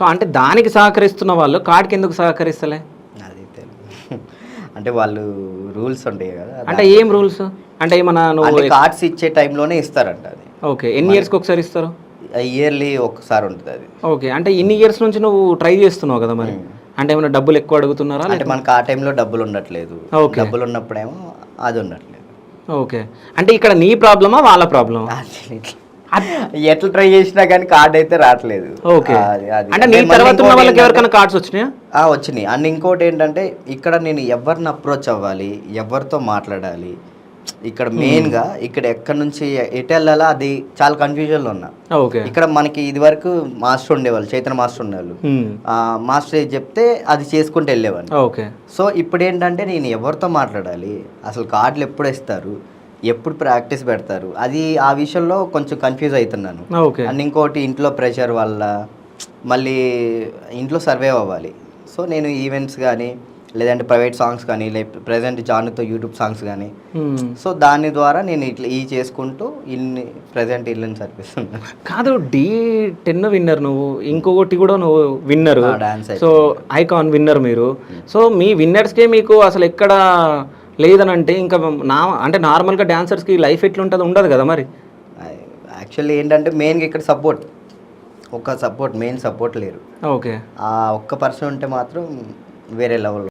So అంటే దానికి సహకరిస్తున్న వాళ్ళు కార్డ్కి ఎందుకు సహకరిస్తలే? అది అంటే వాళ్ళు రూల్స్ ఉంటాయి కదా. అంటే ఏం రూల్స్? అంటే ఏమన్నా నువ్వు కార్డ్స్ ఇచ్చే టైంలోనే ఇస్తారంట అది. ఓకే, ఎన్ని ఇయర్స్కి ఒకసారి ఇస్తారు? ఇయర్లీ ఒకసారి ఉంటుంది అది. ఓకే, అంటే ఇన్ని ఇయర్స్ నుంచి నువ్వు ట్రై చేస్తున్నావు కదా మరి, అంటే ఏమైనా డబ్బులు ఎక్కువ అడుగుతున్నారా? అంటే మనకు ఆ టైంలో డబ్బులు ఉండట్లేదు, డబ్బులు ఉన్నప్పుడేమో అది ఉండట్లేదు. ఓకే, అంటే ఇక్కడ నీ ప్రాబ్లమా వాళ్ళ ప్రాబ్లమా? ఎట్లా ట్రై చేసినా కానీ కార్డ్ అయితే రావట్లేదు. ఓకే, అంటే నీ తర్వాత ఉన్న వాళ్ళకి ఎవరికైనా కార్డ్స్ వచ్చినాయా? వచ్చినాయి. అండ్ ఇంకోటి ఏంటంటే ఇక్కడ నేను ఎవరిని అప్రోచ్ అవ్వాలి, ఎవరితో మాట్లాడాలి, ఇక్కడ మెయిన్గా ఇక్కడ ఎక్కడి నుంచి ఎటు వెళ్ళాలా అది చాలా కన్ఫ్యూజన్లో ఉన్నా. ఓకే, ఇక్కడ మనకి ఇది వరకు మాస్టర్ ఉండేవాళ్ళు, చైతన్య మాస్టర్ ఉండేవాళ్ళు. మాస్టర్ ఏది చెప్తే అది చేసుకుంటూ వెళ్ళేవాళ్ళు. ఓకే, సో ఇప్పుడు ఏంటంటే నేను ఎవరితో మాట్లాడాలి, అసలు కార్డులు ఎప్పుడు ఇస్తారు, ఎప్పుడు ప్రాక్టీస్ పెడతారు, అది ఆ విషయంలో కొంచెం కన్ఫ్యూజ్ అవుతున్నాను. అండ్ ఇంకోటి ఇంట్లో ప్రెషర్ వల్ల మళ్ళీ ఇంట్లో సర్వైవ్ అవ్వాలి. సో నేను ఈవెంట్స్ కానీ లేదంటే ప్రైవేట్ సాంగ్స్ కానీ ప్రజెంట్ జానుతో యూట్యూబ్ సాంగ్స్ కానీ, సో దాని ద్వారా నేను ఇట్లా చేసుకుంటూ ఇన్ని ప్రజెంట్ ఇల్లుని సరిపిస్తున్నాను. కాదు, D10 విన్నర్ నువ్వు, ఇంకొకటి కూడా నువ్వు విన్నర్, సో ఐకాన్ విన్నర్ మీరు. సో మీ విన్నర్స్కే మీకు అసలు ఎక్కడ లేదని అంటే ఇంకా అంటే నార్మల్గా డాన్సర్స్కి లైఫ్ ఎట్లుంటుంది? ఉండదు కదా మరి. యాక్చువల్లీ ఏంటంటే మెయిన్గా ఇక్కడ మెయిన్ సపోర్ట్ లేరు. ఓకే, ఆ ఒక్క పర్సన్ ఉంటే మాత్రం వేరే లెవెల్.